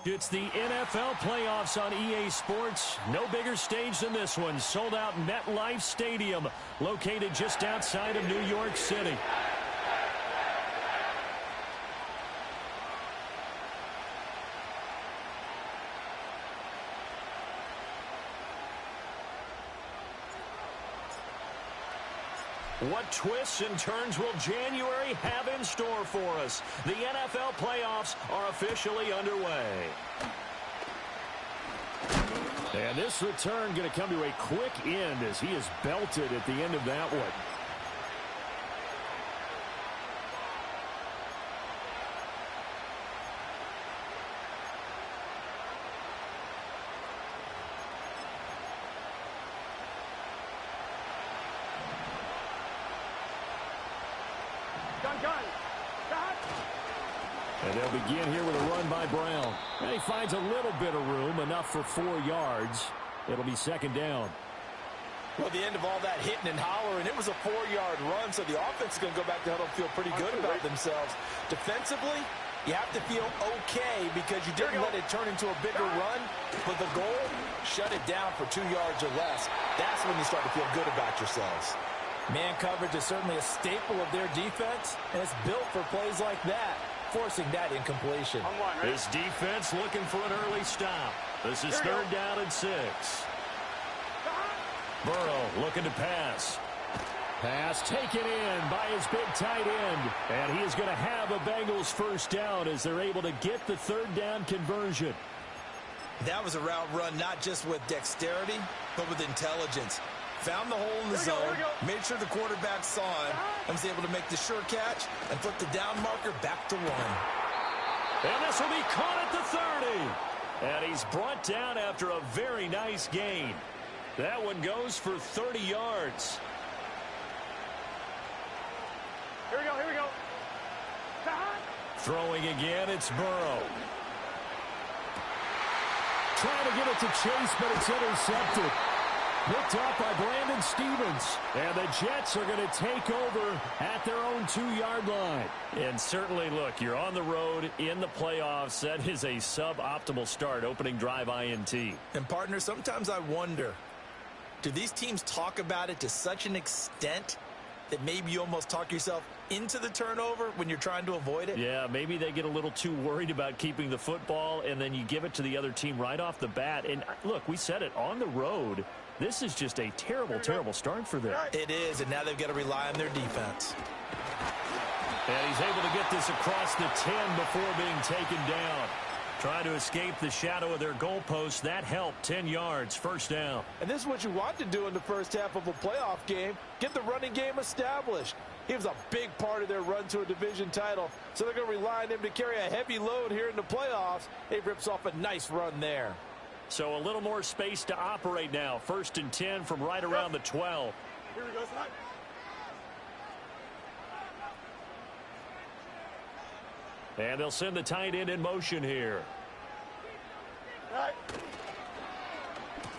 It's the NFL playoffs on EA Sports. No bigger stage than this one. Sold out MetLife Stadium, located just outside of New York City. What twists and turns will January have in store for us? The NFL playoffs are officially underway. And this return going to come to a quick end as he is belted at the end of that one. And they'll begin here with a run by Brown. And he finds a little bit of room, enough for 4 yards. It'll be second down. Well, the end of all that hitting and hollering, it was a 4-yard run, so the offense is going to go back to huddle and feel pretty good about themselves. Defensively, you have to feel okay because you didn't let it turn into a bigger run, but the goal, shut it down for 2 yards or less. That's when you start to feel good about yourselves. Man coverage is certainly a staple of their defense, and it's built for plays like that, forcing that incompletion. This defense looking for an early stop. This is third down and 6. Burrow looking to pass. Pass taken in by his big tight end. And he is going to have a Bengals first down as they're able to get the third down conversion. That was a route run not just with dexterity, but with intelligence. Found the hole in the zone, made sure the quarterback saw him, and was able to make the sure catch and flip the down marker back to 1. And this will be caught at the 30. And he's brought down after a very nice gain. That one goes for 30 yards. Here we go. Throwing again, it's Burrow. Trying to get it to Chase, but it's intercepted. Picked up by Brandon Stevens. And the Jets are going to take over at their own 2-yard line. And certainly, look, you're on the road in the playoffs. That is a suboptimal start, opening drive INT. And, partner, sometimes I wonder, do these teams talk about it to such an extent that maybe you almost talk yourself into the turnover when you're trying to avoid it? Yeah, maybe they get a little too worried about keeping the football, and then you give it to the other team right off the bat. And, look, we said it, on the road, this is just a terrible, terrible start for them. It is, and now they've got to rely on their defense. And he's able to get this across the 10 before being taken down. Trying to escape the shadow of their goalpost. That helped. 10 yards, first down. And this is what you want to do in the first half of a playoff game. Get the running game established. He was a big part of their run to a division title, so they're going to rely on him to carry a heavy load here in the playoffs. He rips off a nice run there. So a little more space to operate now. First and 10 from right around the 12. Here we go, son. And they'll send the tight end in motion here. Right.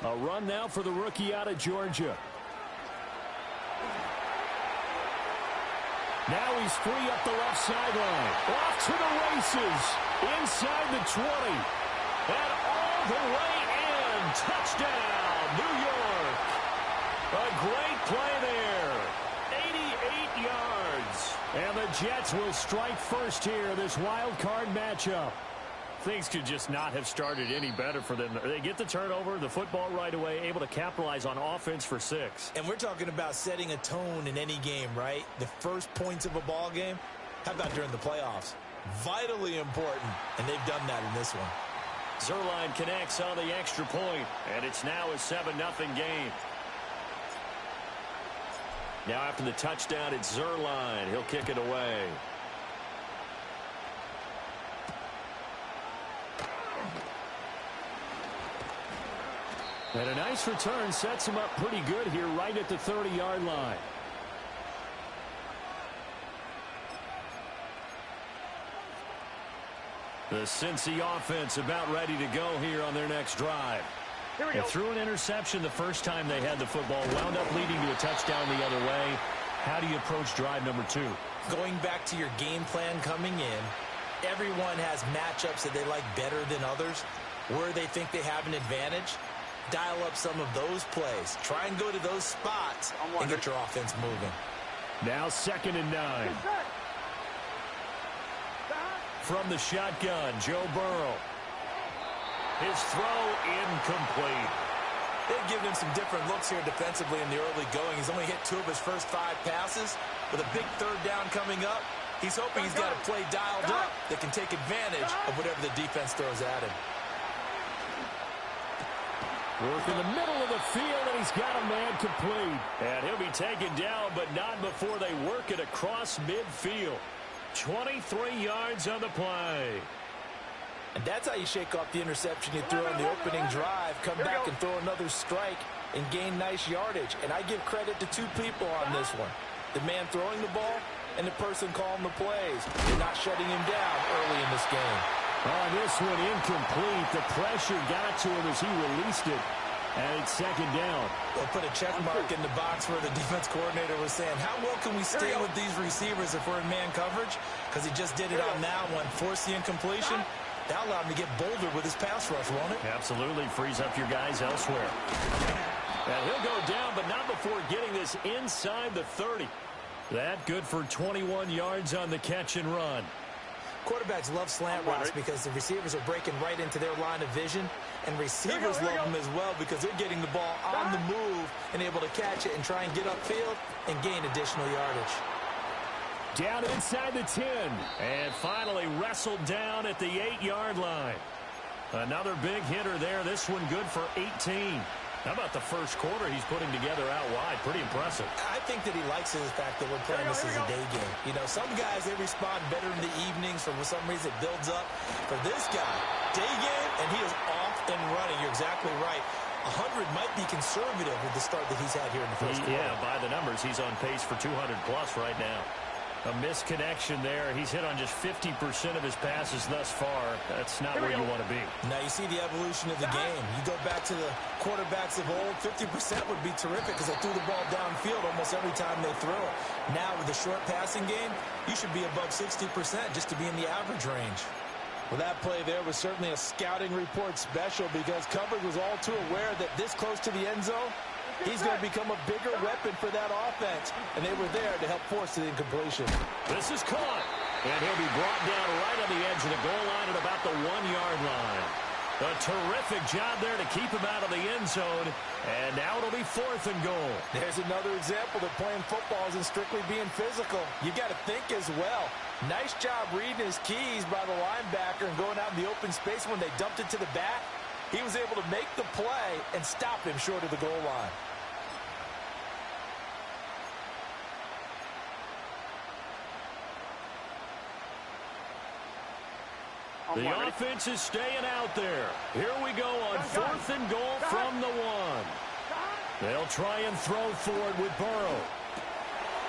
A run now for the rookie out of Georgia. Now he's free up the left sideline. Off to the races. Inside the 20. And all the way in. Touchdown, New York. A great play there. 88 yards. And the Jets will strike first here, this wild card matchup. Things could just not have started any better for them. They get the turnover, the football right away, able to capitalize on offense for 6. And we're talking about setting a tone in any game, right? The first points of a ball game. How about during the playoffs? Vitally important, and they've done that in this one. Zerline connects on the extra point, and it's now a 7-0 game. Now after the touchdown, it's Zerline. He'll kick it away. And a nice return sets him up pretty good here right at the 30-yard line. The Cincy offense about ready to go here on their next drive. Here we go. And threw an interception the first time they had the football, wound up leading to a touchdown the other way. How do you approach drive number 2? Going back to your game plan coming in, everyone has matchups that they like better than others, where they think they have an advantage. Dial up some of those plays. Try and go to those spots and get your offense moving. Now 2nd and 9. From the shotgun, Joe Burrow. His throw incomplete. They've given him some different looks here defensively in the early going. He's only hit 2 of his first 5 passes. With a big 3rd down coming up, he's hoping he's got a play dialed up that can take advantage of whatever the defense throws at him. Work in the middle of the field, and he's got a man complete. And he'll be taken down, but not before they work it across midfield. 23 yards on the play. And that's how you shake off the interception you threw on the opening drive. Come back and throw another strike and gain nice yardage. And I give credit to 2 people on this one. The man throwing the ball and the person calling the plays. They're not shutting him down early in this game. On this one, incomplete. The pressure got to him as he released it. And it's 2nd down. They'll put a check mark in the box where the defense coordinator was saying, how well can we stay with these receivers if we're in man coverage? Because he just did it on that one. Forced the incompletion. That allowed him to get bolder with his pass rush, won't it? Absolutely. Frees up your guys elsewhere. And he'll go down, but not before getting this inside the 30. That good for 21 yards on the catch and run. Quarterbacks love slant routes because the receivers are breaking right into their line of vision, and receivers love them as well because they're getting the ball on the move and able to catch it and try and get upfield and gain additional yardage. Down inside the 10, and finally wrestled down at the 8-yard line. Another big hitter there. This one good for 18. How about the first quarter he's putting together out wide? Pretty impressive. I think that he likes the fact that we're playing this as a day game. You know, some guys, they respond better in the evenings. For some reason, it builds up. For this guy, day game, and he is off and running. You're exactly right. 100 might be conservative with the start that he's had here in the first quarter. Yeah, by the numbers, he's on pace for 200-plus right now. A misconnection there. He's hit on just 50% of his passes thus far. That's not where you want to be. Now you see the evolution of the game. You go back to the quarterbacks of old, 50% would be terrific because they threw the ball downfield almost every time they threw it. Now with the short passing game, you should be above 60% just to be in the average range. Well, that play there was certainly a scouting report special because coverage was all too aware that this close to the end zone, he's going to become a bigger weapon for that offense, and they were there to help force the incompletion. This is caught, and he'll be brought down right on the edge of the goal line at about the 1-yard line. A terrific job there to keep him out of the end zone, and now it'll be 4th and goal. There's another example that playing football isn't strictly being physical. You got to think as well. Nice job reading his keys by the linebacker and going out in the open space when they dumped it to the back. He was able to make the play and stop him short of the goal line. The offense is staying out there. Here we go on 4th and goal from the 1. They'll try and throw forward with Burrow.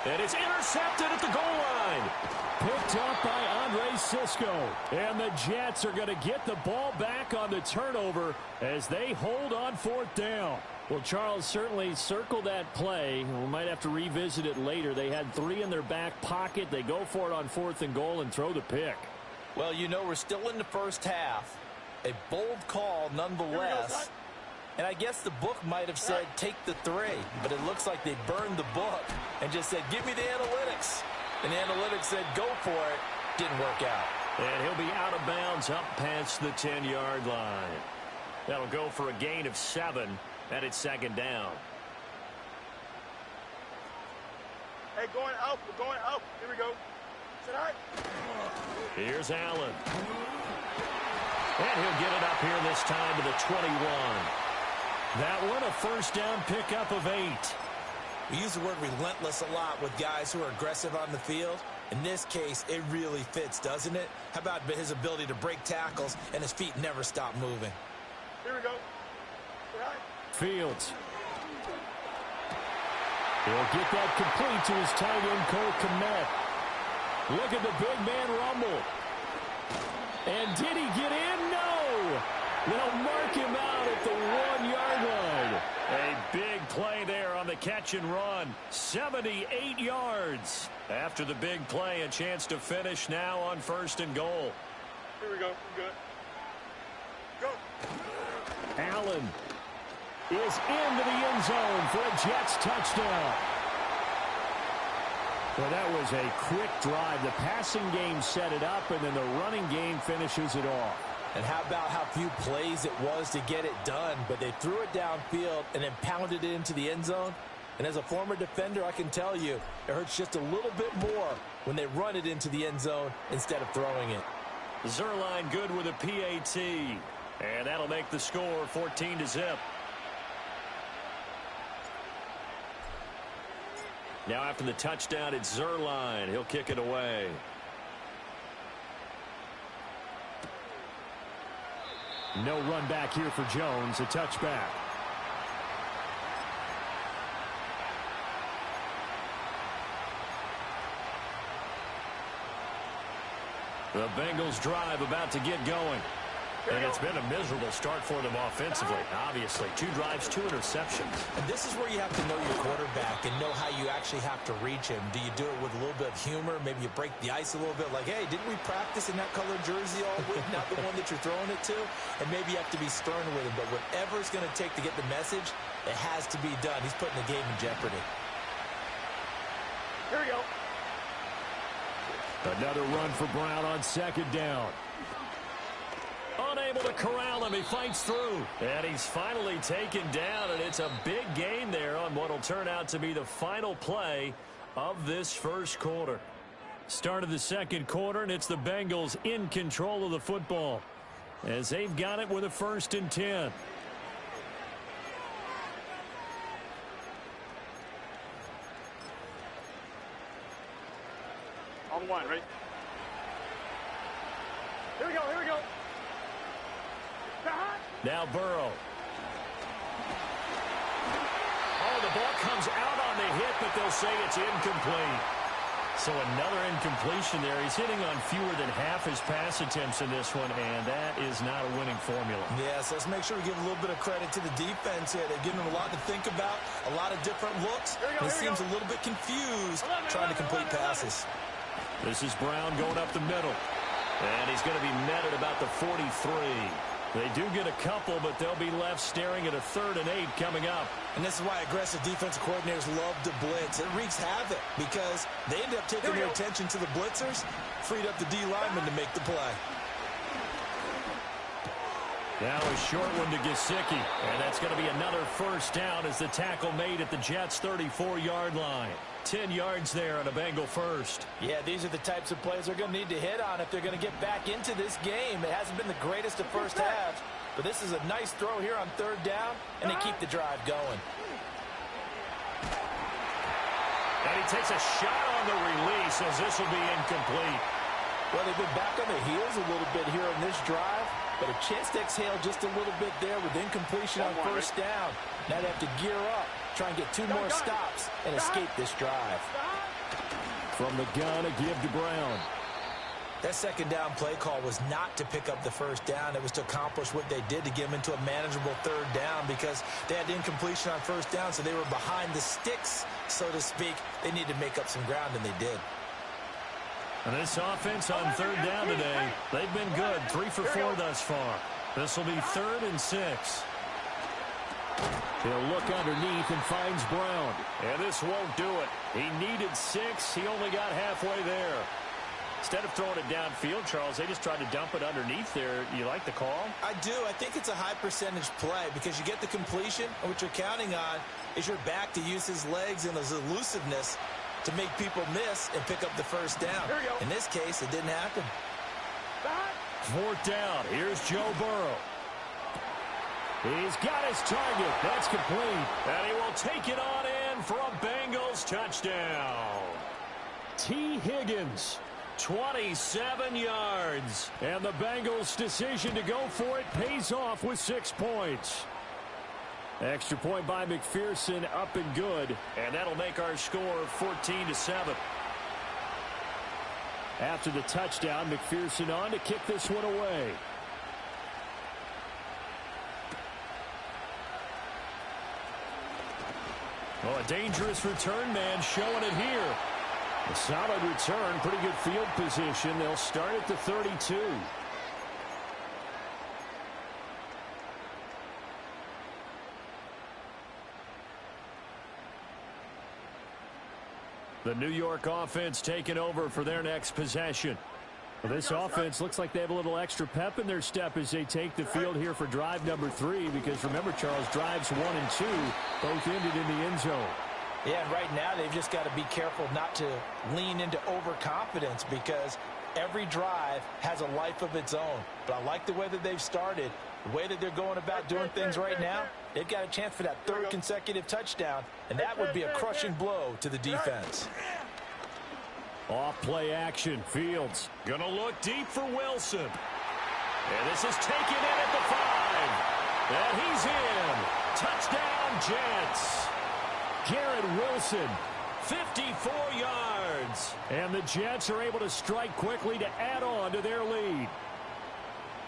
And it's intercepted at the goal line. Picked up by Andre Sisco. And the Jets are going to get the ball back on the turnover as they hold on 4th down. Well, Charles, certainly circle that play. We might have to revisit it later. They had 3 in their back pocket. They go for it on 4th and goal and throw the pick. Well, you know, we're still in the first half. A bold call nonetheless. And I guess the book might have said take the 3, but it looks like they burned the book and just said, give me the analytics. And the analytics said, go for it. Didn't work out. And he'll be out of bounds up past the 10-yard line. That'll go for a gain of 7, and it's 2nd down. Hey, going up. We're going up. Here we go. Sit high. Here's Allen. And he'll get it up here this time to the 21. That one a first down pickup of 8. We use the word relentless a lot with guys who are aggressive on the field. In this case, it really fits, doesn't it? How about his ability to break tackles and his feet never stop moving? Here we go. Sit high. Fields. He'll get that complete to his tight end, Cole Kmet. Look at the big man rumble. And did he get in? No. They'll mark him out at the 1-yard line. A big play there on the catch and run. 78 yards. After the big play, a chance to finish now on 1st and goal. Here we go. We're good. Go. Allen is into the end zone for a Jets touchdown. Well, that was a quick drive. The passing game set it up, and then the running game finishes it off. And how about how few plays it was to get it done, but they threw it downfield and then pounded it into the end zone. And as a former defender, I can tell you, it hurts just a little bit more when they run it into the end zone instead of throwing it. Zerline good with a PAT, and that'll make the score 14-0. Now after the touchdown, it's Zerline. He'll kick it away. No run back here for Jones. A touchback. The Bengals drive about to get going. And it's been a miserable start for them offensively, obviously. 2 drives, 2 interceptions. And this is where you have to know your quarterback and know how you actually have to reach him. Do you do it with a little bit of humor? Maybe you break the ice a little bit, like, hey, didn't we practice in that colored jersey all week, not the one that you're throwing it to? And maybe you have to be stern with him. But whatever it's going to take to get the message, it has to be done. He's putting the game in jeopardy. Here we go. Another run for Brown on 2nd down. Unable to corral him. He fights through. And he's finally taken down, and it's a big gain there on what will turn out to be the final play of this first quarter. Start of the 2nd quarter, and it's the Bengals in control of the football as they've got it with a 1st and 10. On 1, right? Here we go. Here we go. Now Burrow. Oh, the ball comes out on the hit, but they'll say it's incomplete. So another incompletion there. He's hitting on fewer than half his pass attempts in this one, and that is not a winning formula. Yes, let's make sure we give a little bit of credit to the defense here. They're giving him a lot to think about, a lot of different looks. He seems a little bit confused trying to complete passes. This is Brown going up the middle. And he's going to be met at about the 43. They do get a couple, but they'll be left staring at a 3rd and 8 coming up. And this is why aggressive defensive coordinators love to blitz. It wreaks havoc because they end up taking their attention to the blitzers, freed up the D lineman to make the play. Now a short one to Gesicki, and that's going to be another 1st down as the tackle made at the Jets' 34-yard line. 10 yards there on a Bengal 1st. Yeah, these are the types of plays they're going to need to hit on if they're going to get back into this game. It hasn't been the greatest of first halves, but this is a nice throw here on 3rd down, and they keep the drive going. And he takes a shot on the release as this will be incomplete. Well, they've been back on their heels a little bit here on this drive, but a chance to exhale just a little bit there with incompletion on 1st down. Now they have to gear up, try and get 2 more stops and escape this drive. From the gun, a give to Brown. That 2nd down play call was not to pick up the 1st down. It was to accomplish what they did to get them into a manageable 3rd down because they had incompletion on 1st down, so they were behind the sticks, so to speak. They needed to make up some ground, and they did. And this offense on 3rd down today, they've been good. 3 for 4 thus far. This will be 3rd and 6. He'll look underneath and finds Brown. And this won't do it. He needed 6. He only got halfway there. Instead of throwing it downfield, Charles, they just tried to dump it underneath there. You like the call? I do. I think it's a high percentage play because you get the completion, and what you're counting on is your back to use his legs and his elusiveness to make people miss and pick up the 1st down. In this case, it didn't happen. 4th down. Here's Joe Burrow. He's got his target. That's complete. And he will take it on in for a Bengals touchdown. T. Higgins, 27 yards. And the Bengals' decision to go for it pays off with 6 points. Extra point by McPherson, up and good. And that'll make our score 14-7. After the touchdown, McPherson on to kick this one away. Oh, a dangerous return man showing it here. A solid return, pretty good field position. They'll start at the 32. The New York offense taking over for their next possession. Well, this offense looks like they have a little extra pep in their step as they take the field here for drive number 3, because remember, Charles, drives 1 and 2 both ended in the end zone. Yeah, and right now they've just got to be careful not to lean into overconfidence, because every drive has a life of its own. But I like the way that they've started, the way that they're going about doing things right now. They've got a chance for that 3rd consecutive touchdown, and that would be a crushing blow to the defense. Off play action. Fields going to look deep for Wilson. And this is taken in at the 5. And he's in. Touchdown, Jets. Garrett Wilson, 54 yards. And the Jets are able to strike quickly to add on to their lead.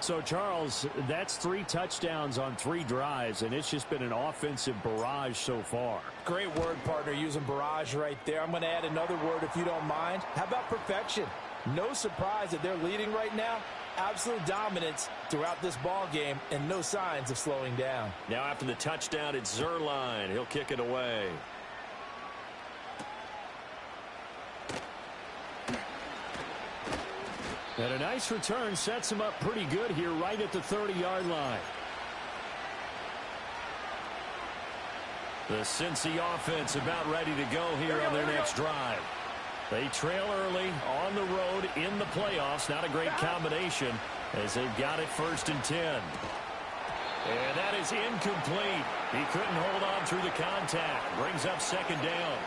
So, Charles, that's 3 touchdowns on 3 drives, and it's just been an offensive barrage so far. Great word, partner, using barrage right there. I'm going to add another word if you don't mind. How about perfection? No surprise that they're leading right now. Absolute dominance throughout this ball game, and no signs of slowing down. Now after the touchdown, it's Zerline. He'll kick it away. And a nice return sets him up pretty good here right at the 30-yard line. The Cincy offense about ready to go here on their next drive. They trail early on the road in the playoffs. Not a great combination as they've got it 1st and 10. And that is incomplete. He couldn't hold on through the contact. Brings up 2nd down.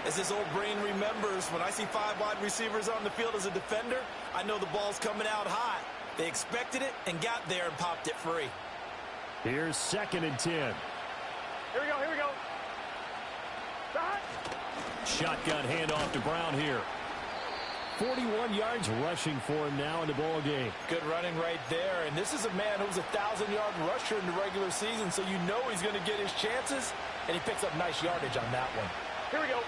As this old brain remembers, when I see 5 wide receivers on the field as a defender, I know the ball's coming out hot. They expected it and got there and popped it free. Here's 2nd and 10. Here we go, here we go. Back. Shotgun handoff to Brown here. 41 yards rushing for him now in the ball game. Good running right there. And this is a man who was a 1,000-yard rusher in the regular season, so you know he's going to get his chances, and he picks up nice yardage on that one. Here we go.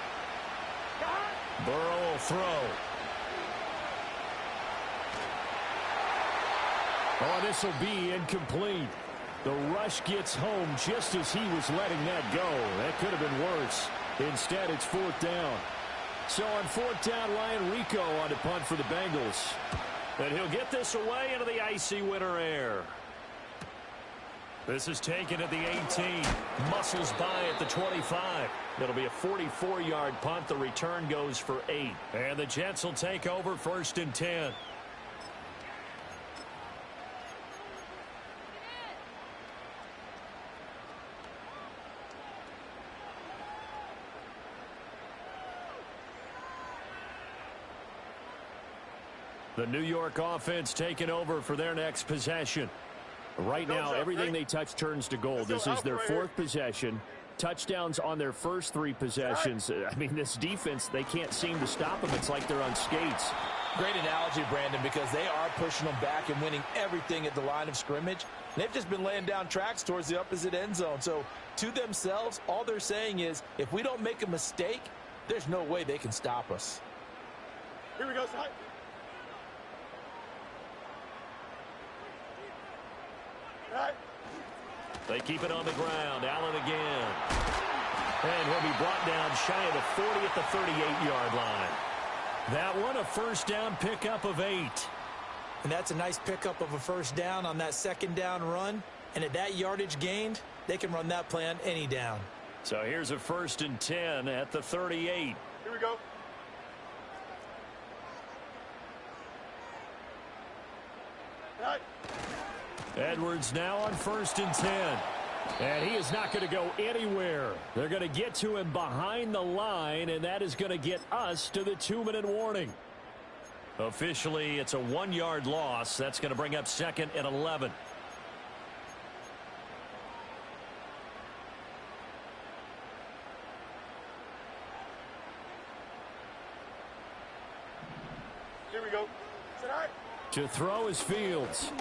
Burrow will throw. Oh, this will be incomplete. The rush gets home just as he was letting that go. That could have been worse. Instead, it's 4th down. So on 4th down, Ryan Rico on to punt for the Bengals. And he'll get this away into the icy winter air. This is taken at the 18. Muscles by at the 25. It'll be a 44-yard punt. The return goes for 8. And the Jets will take over 1st and 10. The New York offense taking over for their next possession. Right now, everything they touch turns to gold. This is their 4th possession. Touchdowns on their first 3 possessions. I mean, this defense, they can't seem to stop them. It's like they're on skates. Great analogy, Brandon, because they are pushing them back and winning everything at the line of scrimmage. They've just been laying down tracks towards the opposite end zone. So to themselves, all they're saying is, if we don't make a mistake, there's no way they can stop us. Here we go, side. Right. They keep it on the ground. Allen again. And he'll be brought down shy of the 40 at the 38-yard line. That one, a 1st down pickup of 8. And that's a nice pickup of a 1st down on that 2nd down run. And at that yardage gained, they can run that play on any down. So here's a 1st and 10 at the 38. Here we go. Right. Edwards now on 1st and 10. And he is not going to go anywhere. They're going to get to him behind the line, and that is going to get us to the 2-minute warning. Officially, it's a 1-yard loss. That's going to bring up 2nd and 11. Here we go. To throw is Fields.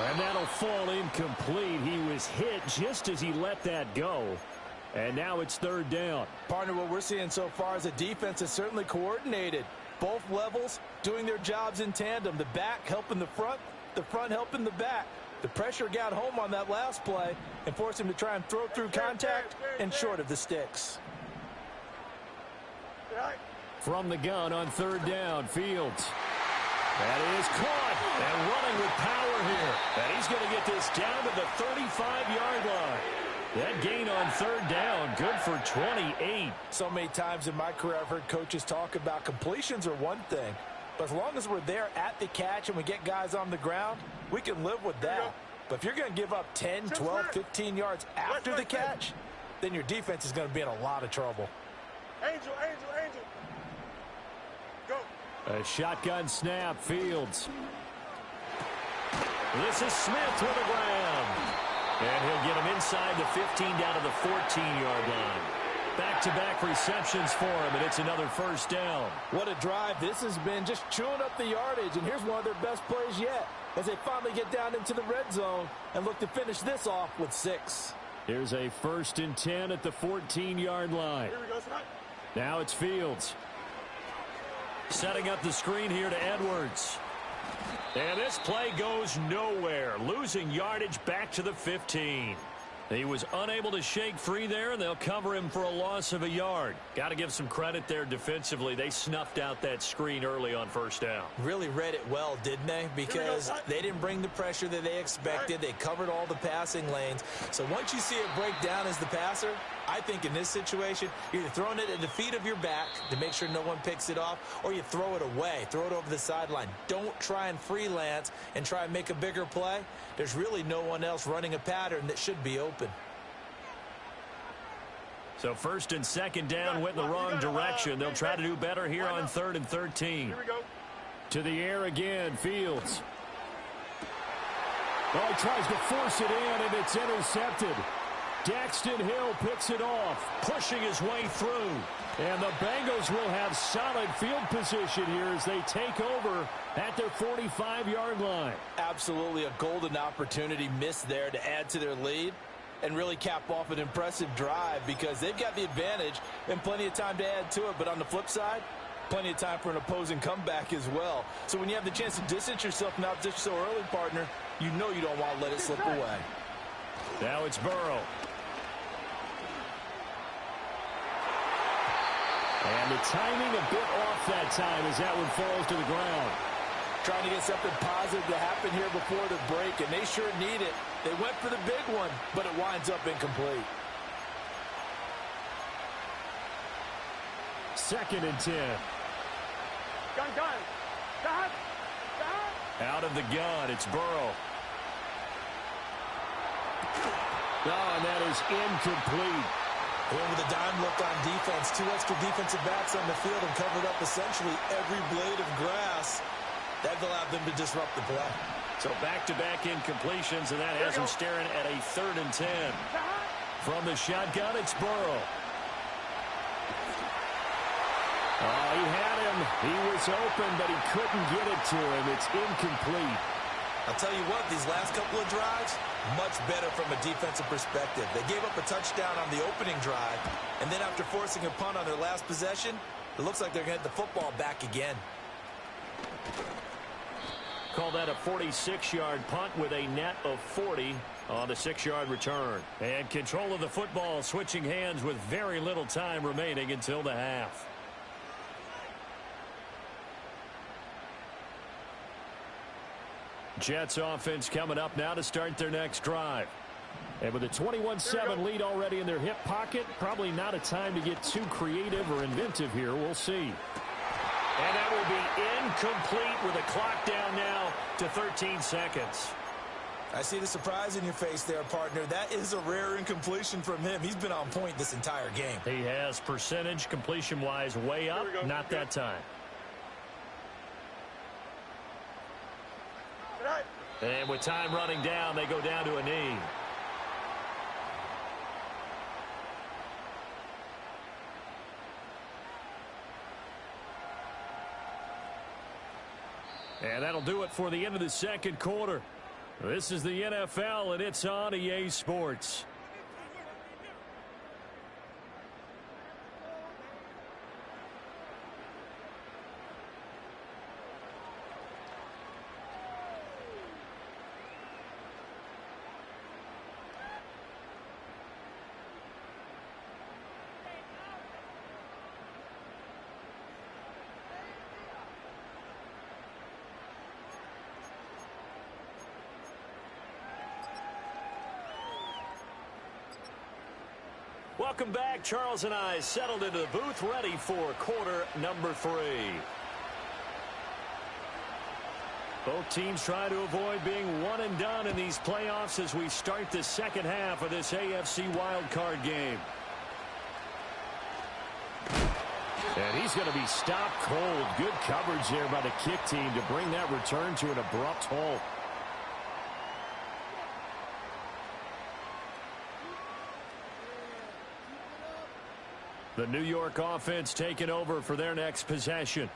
And that'll fall incomplete. He was hit just as he let that go. And now it's third down. Partner, what we're seeing so far is the defense is certainly coordinated. Both levels doing their jobs in tandem. The back helping the front helping the back. The pressure got home on that last play and forced him to try and throw through contact and short of the sticks. From the gun on third down, Fields. That is caught and running with power here. And he's going to get this down to the 35-yard line. That gain on third down, good for 28. So many times in my career I've heard coaches talk about completions are one thing. But as long as we're there at the catch and we get guys on the ground, we can live with that. But if you're going to give up 10, 12, 15 yards after the catch, then your defense is going to be in a lot of trouble. Angel. Go. A shotgun snap, Fields. This is Smith with a grab. And he'll get him inside the 15 down to the 14-yard line. Back-to-back receptions for him, and it's another first down. What a drive this has been, just chewing up the yardage, and here's one of their best plays yet as they finally get down into the red zone and look to finish this off with 6. Here's a 1st and 10 at the 14-yard line. Here we go, son. Now it's Fields. Setting up the screen here to Edwards. And this play goes nowhere, losing yardage back to the 15. He was unable to shake free there, and they'll cover him for a loss of a yard. Got to give some credit there defensively. They snuffed out that screen early on first down. Really read it well, didn't they? Because they didn't bring the pressure that they expected. They covered all the passing lanes. So once you see it break down as the passer, I think in this situation, you're either throwing it at the feet of your back to make sure no one picks it off, or you throw it away, throw it over the sideline. Don't try and freelance and try and make a bigger play. There's really no one else running a pattern that should be open. So 1st and 2nd down went in the wrong direction. They'll try to do better here on 3rd and 13. Here we go. To the air again, Fields. Oh, he tries to force it in, and it's intercepted. Daxton Hill picks it off, pushing his way through. And the Bengals will have solid field position here as they take over at their 45-yard line. Absolutely a golden opportunity missed there to add to their lead and really cap off an impressive drive because they've got the advantage and plenty of time to add to it. But on the flip side, plenty of time for an opposing comeback as well. So when you have the chance to distance yourself from opposition so early, partner, you know you don't want to let it slip away. Now it's Burrow. And the timing a bit off that time as that one falls to the ground. Trying to get something positive to happen here before the break, and they sure need it. They went for the big one, but it winds up incomplete. 2nd and 10. Gun. Out of the gun, it's Burrow. Oh, and that is incomplete. Going with a dime look on defense. 2 extra defensive backs on the field and covered up essentially every blade of grass. That allowed them to disrupt the play. So back-to-back incompletions, and that has him staring at a 3rd and 10. From the shotgun, it's Burrow. Oh, he had him. He was open, but he couldn't get it to him. It's incomplete. I'll tell you what, these last couple of drives, much better from a defensive perspective. They gave up a touchdown on the opening drive, and then after forcing a punt on their last possession, it looks like they're going to get the football back again. Call that a 46-yard punt with a net of 40 on the 6-yard return. And control of the football switching hands with very little time remaining until the half. Jets offense coming up now to start their next drive. And with a 21-7 lead already in their hip pocket, probably not a time to get too creative or inventive here. We'll see. And that will be incomplete with a clock down now to 13 seconds. I see the surprise in your face there, partner. That is a rare incompletion from him. He's been on point this entire game. He has percentage completion-wise way up. Not that time. And with time running down, they go down to a knee. And that'll do it for the end of the second quarter. This is the NFL, and it's on EA Sports. Welcome back. Charles and I settled into the booth, ready for quarter number 3. Both teams try to avoid being one and done in these playoffs as we start the second half of this AFC Wildcard game. And he's going to be stopped cold. Good coverage there by the kick team to bring that return to an abrupt halt. The New York offense taking over for their next possession.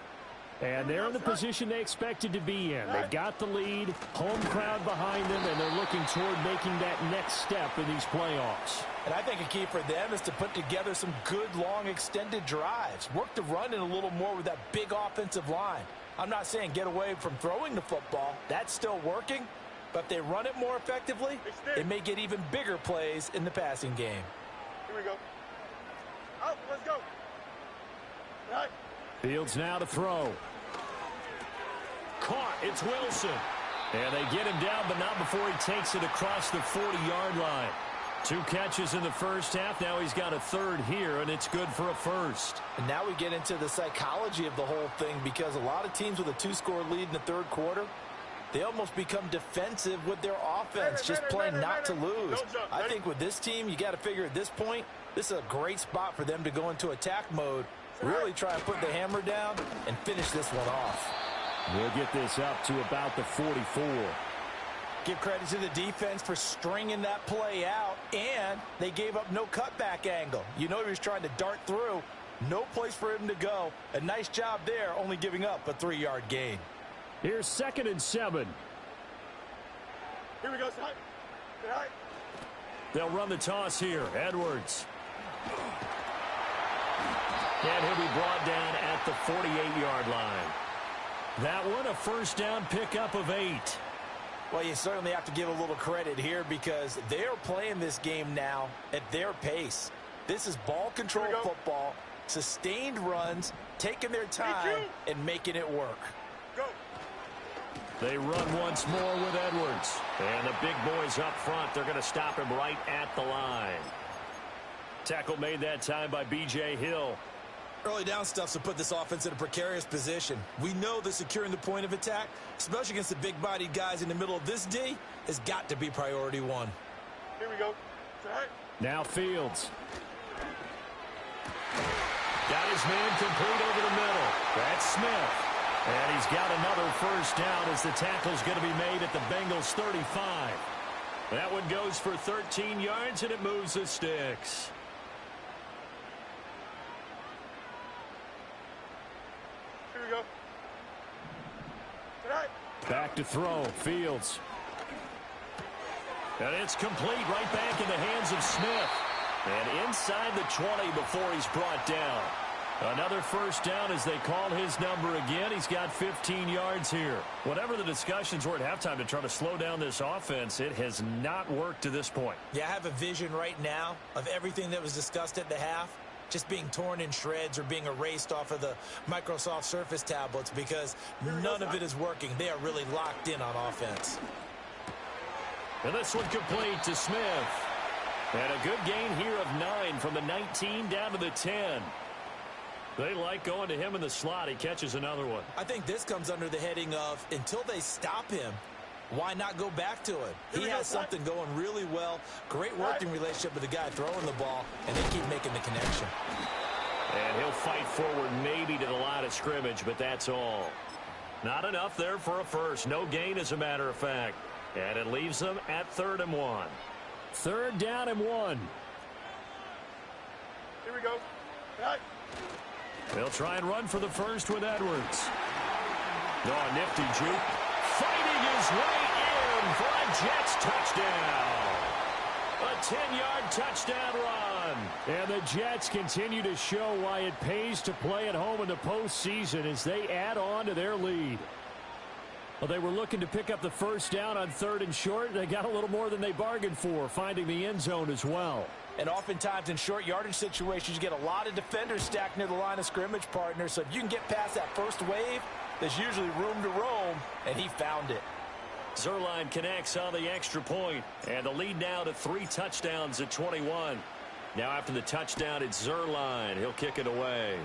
And they're in the position they expected to be in. They've got the lead, home crowd behind them, and they're looking toward making that next step in these playoffs. And I think a key for them is to put together some good, long, extended drives. Work the run in a little more with that big offensive line. I'm not saying get away from throwing the football. That's still working. But if they run it more effectively, they may get even bigger plays in the passing game. Here we go. Out, let's go. Right. Fields now to throw. Caught. It's Wilson. And they get him down, but not before he takes it across the 40-yard line. 2 catches in the first half. Now he's got a third here, and it's good for a first. And now we get into the psychology of the whole thing, because a lot of teams with a 2-score lead in the third quarter, they almost become defensive with their offense, just playing not to lose. I think with this team, you got to figure at this point, this is a great spot for them to go into attack mode, really try and put the hammer down and finish this one off. We'll get this up to about the 44. Give credit to the defense for stringing that play out, and they gave up no cutback angle. You know he was trying to dart through. No place for him to go. A nice job there, only giving up a 3-yard gain. Here's 2nd and 7. Here we go, Scott. Right. They'll run the toss here. Edwards. And he'll be brought down at the 48-yard line. That one, a first down pickup of 8. Well, you certainly have to give a little credit here, because they're playing this game now at their pace. This is ball control football, sustained runs, taking their time and making it work. Go. They run once more with Edwards. And the big boys up front, they're going to stop him right at the line. Tackle made that time by B.J. Hill. Early down stuff to put this offense in a precarious position. We know that securing the point of attack, especially against the big-bodied guys in the middle of this D, has got to be priority 1. Here we go. Right. Now Fields. Got his man complete over the middle. That's Smith. And he's got another first down as the tackle's going to be made at the Bengals 35. That one goes for 13 yards, and it moves the sticks. Here we go. Right. Back to throw. Fields. And it's complete, right back in the hands of Smith. And inside the 20 before he's brought down. Another first down as they call his number again. He's got 15 yards here. Whatever the discussions were at halftime to try to slow down this offense, it has not worked to this point. Yeah, I have a vision right now of everything that was discussed at the half just being torn in shreds or being erased off of the Microsoft Surface tablets, because none of it is working. They are really locked in on offense. And this one complete to Smith. And a good gain here of 9 from the 19 down to the 10. They like going to him in the slot. He catches another one. I think this comes under the heading of, until they stop him, why not go back to it? He has something going really well. Great working relationship with the guy throwing the ball, and they keep making the connection. And he'll fight forward maybe to the line of scrimmage, but that's all. Not enough there for a first. No gain, as a matter of fact. And it leaves them at 3rd and 1. 3rd down and 1. Here we go. Right. They'll try and run for the first with Edwards. Oh, nifty juke. Fighting his way in for a Jets touchdown. A 10-yard touchdown run. And the Jets continue to show why it pays to play at home in the postseason as they add on to their lead. Well, they were looking to pick up the first down on 3rd and short. They got a little more than they bargained for, finding the end zone as well. And oftentimes in short yardage situations, you get a lot of defenders stacked near the line of scrimmage, partner. So if you can get past that first wave, there's usually room to roam, and he found it. Zuerlein connects on the extra point, and the lead now to 3 touchdowns at 21. Now after the touchdown, it's Zuerlein. He'll kick it away.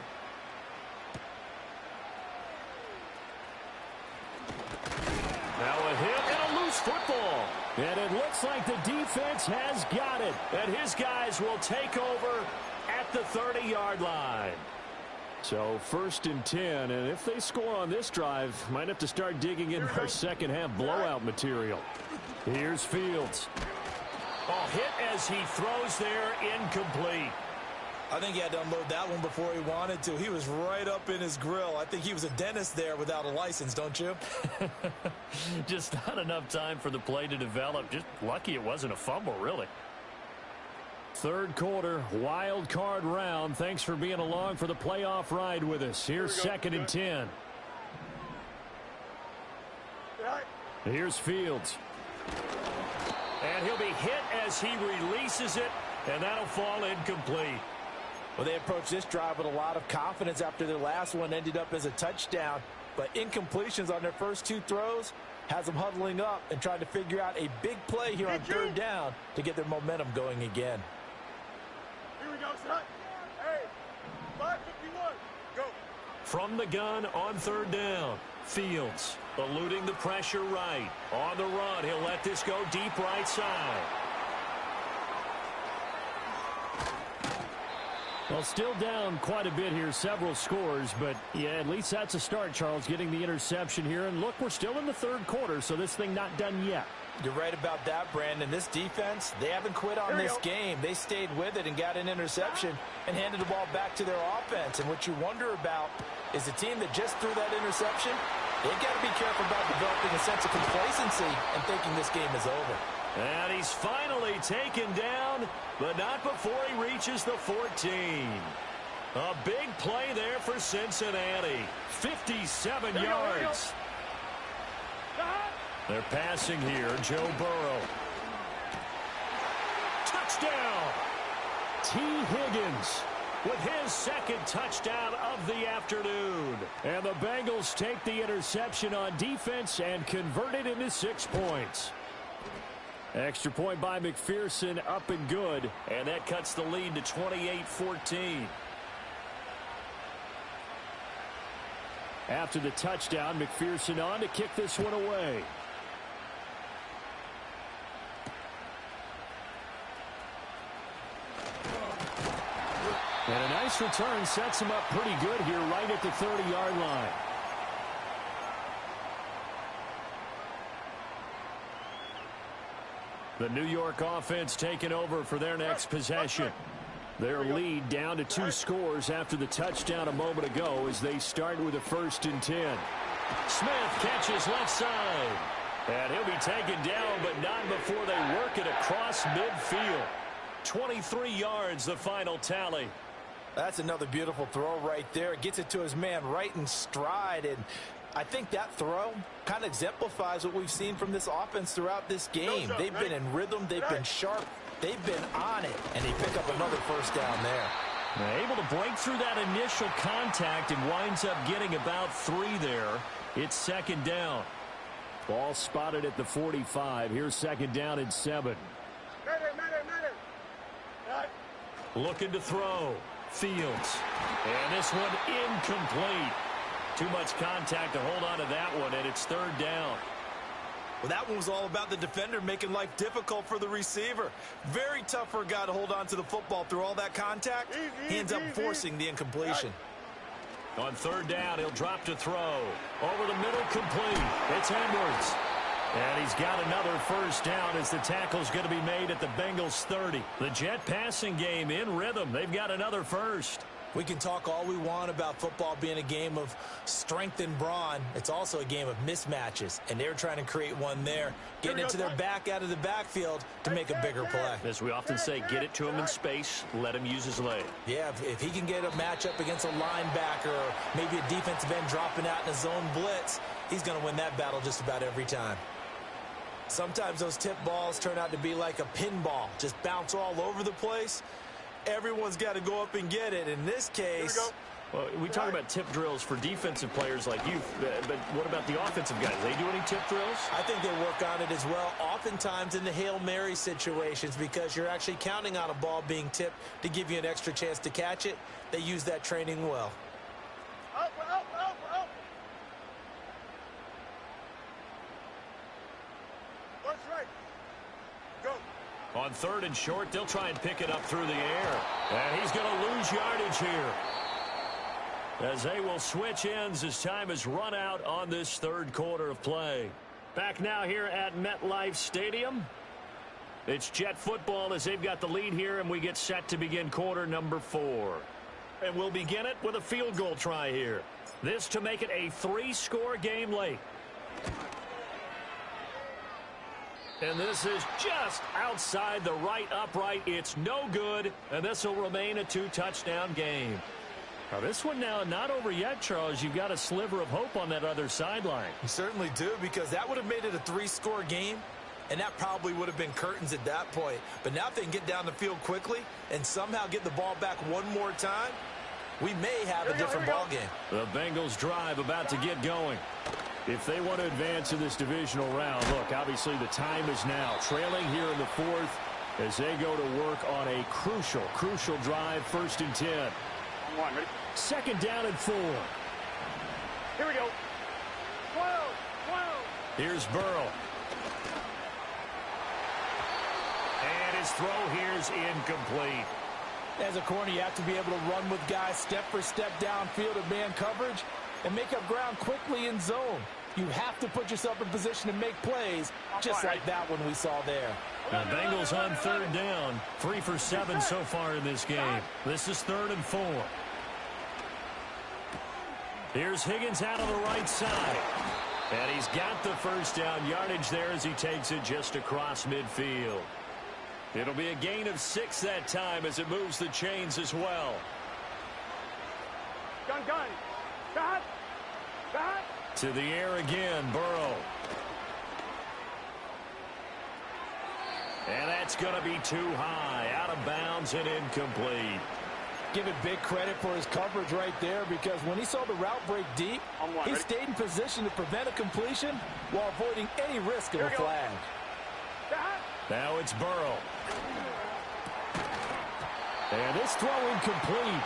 Now a hit and a loose football. And it looks like the defense has got it. And his guys will take over at the 30-yard line. So 1st and 10, and if they score on this drive, might have to start digging in our second half blowout material. Here's Fields. A hit as he throws there, incomplete. I think he had to unload that one before he wanted to. He was right up in his grill. I think he was a dentist there without a license, don't you? Just not enough time for the play to develop. Just lucky it wasn't a fumble, really. 3rd quarter, wild card round. Thanks for being along for the playoff ride with us. Here's 2nd and 10. Here's Fields. And he'll be hit as he releases it, and that'll fall incomplete. Well, they approached this drive with a lot of confidence after their last one ended up as a touchdown. But incompletions on their first 2 throws has them huddling up and trying to figure out a big play here on 3rd down to get their momentum going again. Here we go, son. Hey, 5:51. Go. From the gun on 3rd down, Fields eluding the pressure right. On the run, he'll let this go deep right side. Well, still down quite a bit here, several scores, but yeah, at least that's a start, Charles, getting the interception here. And look, we're still in the 3rd quarter, so this thing not done yet. You're right about that, Brandon. This defense, they haven't quit on this game. They stayed with it and got an interception and handed the ball back to their offense. And what you wonder about is the team that just threw that interception, they've got to be careful about developing a sense of complacency and thinking this game is over. And he's finally taken down, but not before he reaches the 14. A big play there for Cincinnati. 57 yards. They're passing here. Joe Burrow. Touchdown. T. Higgins with his 2nd touchdown of the afternoon. And the Bengals take the interception on defense and convert it into 6 points. Extra point by McPherson, up and good. And that cuts the lead to 28-14. After the touchdown, McPherson on to kick this one away. And a nice return sets him up pretty good here right at the 30-yard line. The New York offense taking over for their next possession. Their lead down to 2 scores after the touchdown a moment ago as they start with a 1st and 10. Smith catches left side. And he'll be taken down, but not before they work it across midfield. 23 yards, the final tally. That's another beautiful throw right there. Gets it to his man right in stride. And I think that throw kind of exemplifies what we've seen from this offense throughout this game. They've been in rhythm. They've been sharp. They've been on it. And they pick up another 1st down there. Now, able to break through that initial contact and winds up getting about 3 there. It's 2nd down. Ball spotted at the 45. Here's 2nd down and 7. Looking to throw. Fields. And this one incomplete. Too much contact to hold on to that one, and it's 3rd down. Well, that one was all about the defender making life difficult for the receiver. Very tough for a guy to hold on to the football through all that contact. He ends up forcing the incompletion. On 3rd down, he'll drop to throw. Over the middle, complete. It's Edwards. And he's got another 1st down as the tackle's going to be made at the Bengals 30. The Jet passing game in rhythm. They've got another 1st. We can talk all we want about football being a game of strength and brawn. It's also a game of mismatches, and they're trying to create one there, getting it to their back out of the backfield to make a bigger play. As we often say, get it to him in space, let him use his leg. Yeah, if he can get a matchup against a linebacker or maybe a defensive end dropping out in a zone blitz, he's going to win that battle just about every time. Sometimes those tip balls turn out to be like a pinball, just bounce all over the place. Everyone's got to go up and get it. In this case, well, we talk about tip drills for defensive players like you, but what about the offensive guys? They do any tip drills? I think they work on it as well, oftentimes in the Hail Mary situations, because you're actually counting on a ball being tipped to give you an extra chance to catch it. They use that training well. Up. What's right? Go. On 3rd and short, they'll try and pick it up through the air. And he's going to lose yardage here, as they will switch ends as time has run out on this 3rd quarter of play. Back now here at MetLife Stadium. It's Jet football as they've got the lead here, and we get set to begin quarter number 4. And we'll begin it with a field goal try here. This to make it a 3-score game late. And this is just outside the right upright. It's no good, and this will remain a 2-touchdown game. Now, this one now not over yet, Charles. You've got a sliver of hope on that other sideline. You certainly do, because that would have made it a 3-score game, and that probably would have been curtains at that point. But now if they can get down the field quickly and somehow get the ball back one more time, we may have a different ball game. The Bengals drive about to get going. If they want to advance in this divisional round, look, obviously the time is now. Trailing here in the 4th as they go to work on a crucial drive, 1st and 10. On, ready? 2nd down and 4. Here we go. 12. Here's Burrow. And his throw here's incomplete. As a corner, you have to be able to run with guys step for step downfield of man coverage and make up ground quickly in zone. You have to put yourself in position to make plays, just like that one we saw there. The Bengals on 3rd down, 3 for 7 so far in this game. This is 3rd and 4. Here's Higgins out of the right side. And he's got the 1st down yardage there as he takes it just across midfield. It'll be a gain of 6 that time as it moves the chains as well. Gun. To the air again, Burrow. And that's going to be too high, out of bounds and incomplete. Give it big credit for his coverage right there, because when he saw the route break deep, he stayed in position to prevent a completion while avoiding any risk of a flag. Now it's Burrow. And this throw incomplete.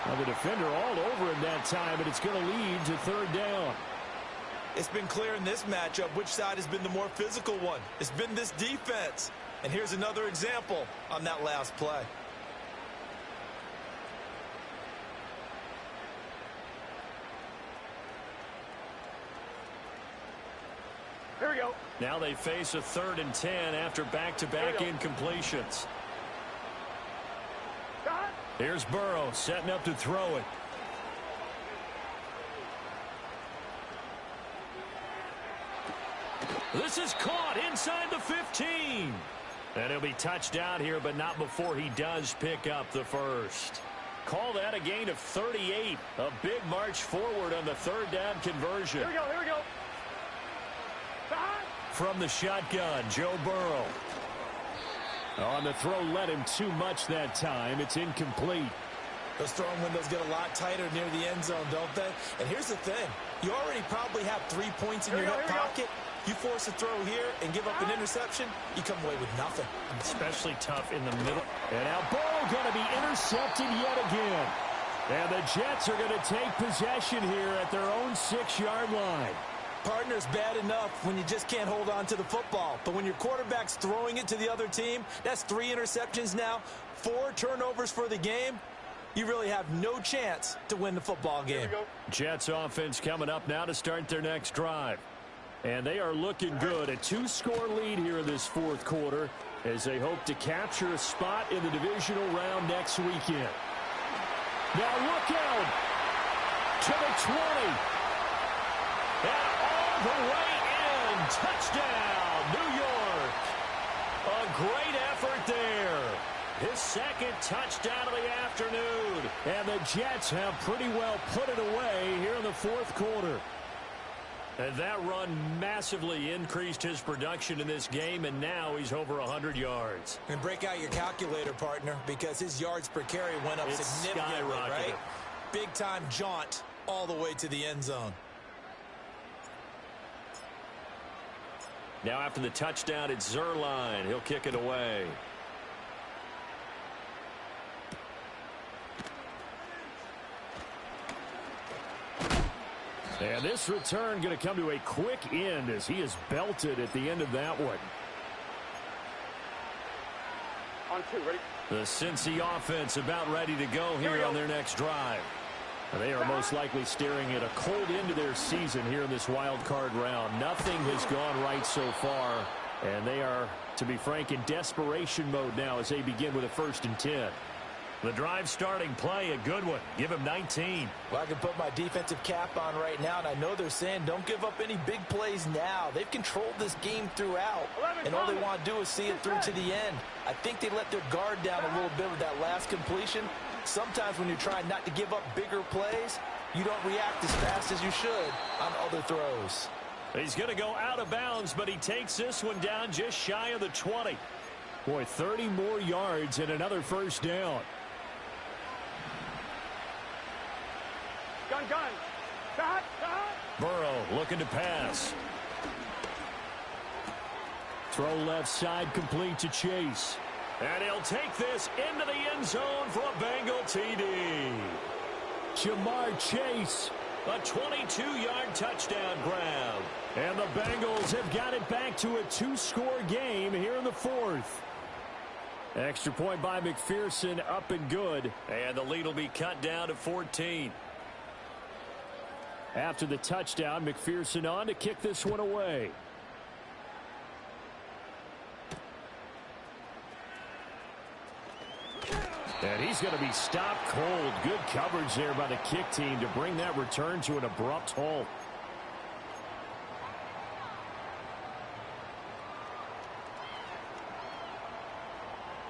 Now the defender all over him that time, and it's going to lead to 3rd down. It's been clear in this matchup which side has been the more physical one. It's been this defense. And here's another example on that last play. Here we go. Now they face a 3rd and 10 after back-to-back incompletions. Here's Burrow setting up to throw it. This is caught inside the 15. And he'll be touched down here, but not before he does pick up the 1st. Call that a gain of 38. A big march forward on the 3rd down conversion. Here we go. From the shotgun, Joe Burrow. On the throw, let him too much that time. It's incomplete. Those throwing windows get a lot tighter near the end zone, don't they? And here's the thing. You already probably have 3 points in your hip pocket. You force a throw here and give up an interception, you come away with nothing. Especially tough in the middle. And now Burrow going to be intercepted yet again. And the Jets are going to take possession here at their own 6-yard line. Partner's bad enough when you just can't hold on to the football. But when your quarterback's throwing it to the other team, that's 3 interceptions now, 4 turnovers for the game. You really have no chance to win the football game. Jets offense coming up now to start their next drive. And they are looking good. A 2-score lead here in this 4th quarter as they hope to capture a spot in the divisional round next weekend. Now look out. To the 20. And all the way in. Touchdown, New York. A great effort there. His second touchdown of the afternoon. And the Jets have pretty well put it away here in the fourth quarter. And that run massively increased his production in this game, and now he's over 100 yards. And break out your calculator, partner, because his yards per carry went up significantly, right? Big-time jaunt all the way to the end zone. Now after the touchdown, it's Zerline. He'll kick it away. And this return going to come to a quick end as he is belted at the end of that one. On two, ready? The Cincy offense about ready to go here on their next drive. They are most likely staring at a cold end to their season here in this wild card round. Nothing has gone right so far, and they are, to be frank, in desperation mode now as they begin with a 1st and 10. The drive starting play, a good one. Give him 19. Well, I can put my defensive cap on right now, and I know they're saying don't give up any big plays now. They've controlled this game throughout, and all they want to do is see it through to the end. I think they let their guard down a little bit with that last completion. Sometimes when you're trying not to give up bigger plays, you don't react as fast as you should on other throws. He's going to go out of bounds, but he takes this one down just shy of the 20. Boy, 30 more yards and another 1st down. Gun. Got. Burrow looking to pass. Throw left side complete to Chase. And he'll take this into the end zone for a Bengal TD. Jamar Chase, a 22-yard touchdown grab. And the Bengals have got it back to a 2-score game here in the 4th. Extra point by McPherson, up and good. And the lead will be cut down to 14. After the touchdown, McPherson on to kick this one away. And he's going to be stopped cold. Good coverage there by the kick team to bring that return to an abrupt halt.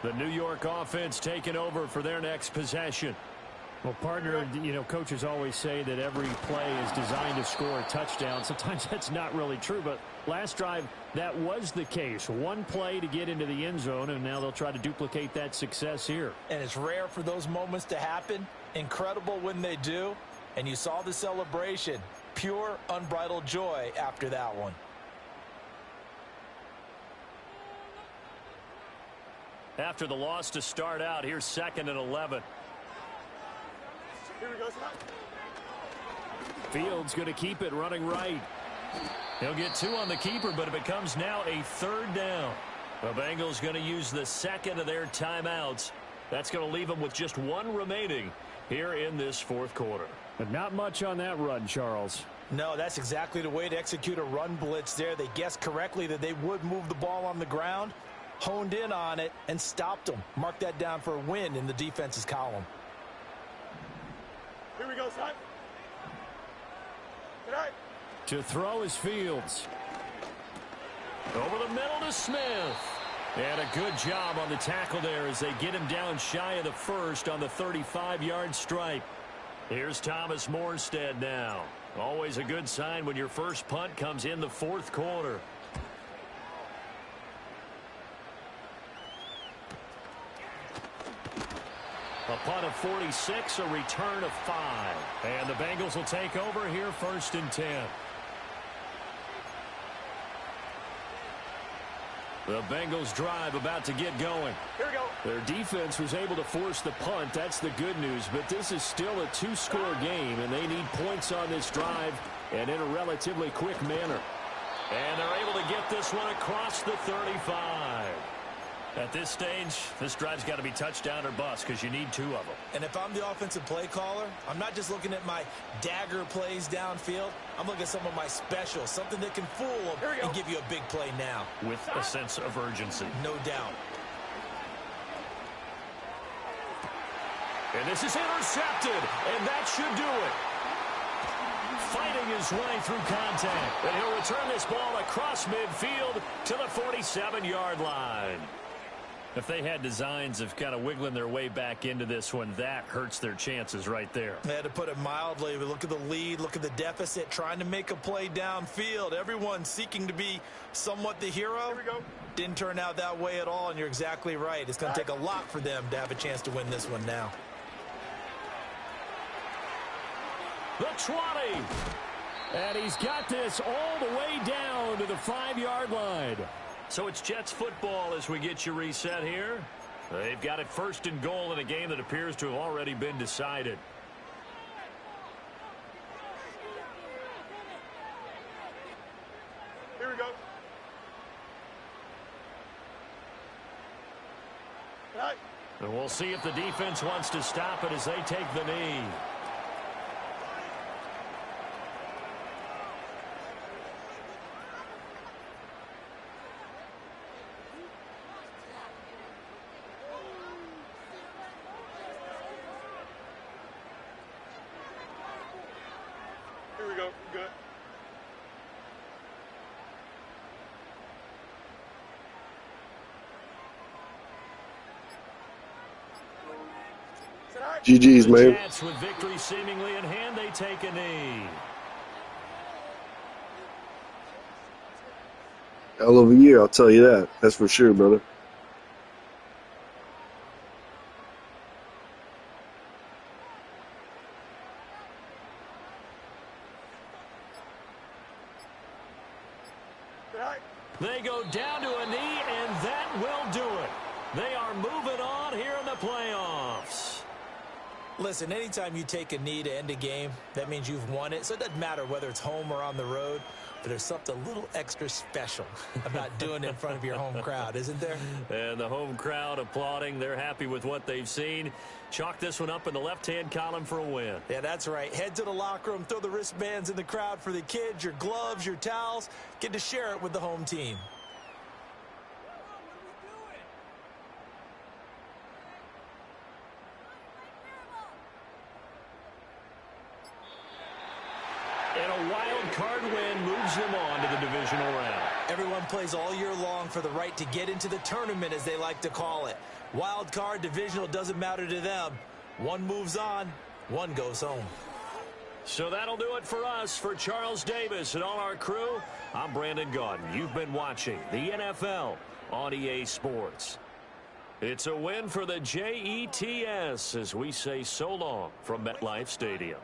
The New York offense taking over for their next possession. Well, partner, you know, coaches always say that every play is designed to score a touchdown. Sometimes that's not really true, but last drive, that was the case. One play to get into the end zone, and now they'll try to duplicate that success here. And it's rare for those moments to happen. Incredible when they do. And you saw the celebration. Pure, unbridled joy after that one. After the loss to start out, here's 2nd and 11. Here we go, son. Fields going to keep it running right. He'll get 2 on the keeper, but it becomes now a 3rd down. The Bengals going to use the 2nd of their timeouts. That's going to leave them with just 1 remaining here in this 4th quarter. But not much on that run, Charles. No, that's exactly the way to execute a run blitz there. They guessed correctly that they would move the ball on the ground, honed in on it, and stopped them. Mark that down for a win in the defense's column. Here we go, son. Tonight. To throw is Fields. Over the middle to Smith. And a good job on the tackle there as they get him down shy of the 1st on the 35-yard strike. Here's Thomas Morstead now. Always a good sign when your first punt comes in the 4th quarter. A punt of 46, a return of 5. And the Bengals will take over here 1st and 10. The Bengals drive about to get going. Here we go. Their defense was able to force the punt. That's the good news. But this is still a 2-score game, and they need points on this drive and in a relatively quick manner. And they're able to get this one across the 35. At this stage, this drive's got to be touchdown or bust because you need 2 of them. And if I'm the offensive play caller, I'm not just looking at my dagger plays downfield. I'm looking at some of my specials, something that can fool them and give you a big play now. With a sense of urgency. No doubt. And this is intercepted, and that should do it. Fighting his way through contact. And he'll return this ball across midfield to the 47-yard line. If they had designs of kind of wiggling their way back into this one, that hurts their chances right there. Yeah, to put it mildly, but look at the lead, look at the deficit, trying to make a play downfield. Everyone seeking to be somewhat the hero. Here we go. Didn't turn out that way at all, and you're exactly right. It's going to take a lot for them to have a chance to win this one now. The 20. And he's got this all the way down to the 5-yard line. So it's Jets football as we get you reset here. They've got it 1st and goal in a game that appears to have already been decided. Here we go. Right. And we'll see if the defense wants to stop it as they take the knee. Here we go. Good. GG's, The man. Jets with victory seemingly in hand, they take a knee. Hell of a year, I'll tell you that. That's for sure, brother. Right. They go down to a knee, and that will do it. They are moving on here in the playoffs. Listen, anytime you take a knee to end a game, that means you've won it. So it doesn't matter whether it's home or on the road, but there's something a little extra special about doing it in front of your home crowd, isn't there? And the home crowd applauding. They're happy with what they've seen. Chalk this one up in the left-hand column for a win. Yeah, that's right. Head to the locker room, throw the wristbands in the crowd for the kids, your gloves, your towels. Get to share it with the home team. And a wild card win moves them on to the divisional round. Everyone plays all year long for the right to get into the tournament, as they like to call it. Wild card, divisional, doesn't matter to them. One moves on, one goes home. So that'll do it for us. For Charles Davis and all our crew, I'm Brandon Gaudin. You've been watching the NFL on EA Sports. It's a win for the Jets as we say so long from MetLife Stadium.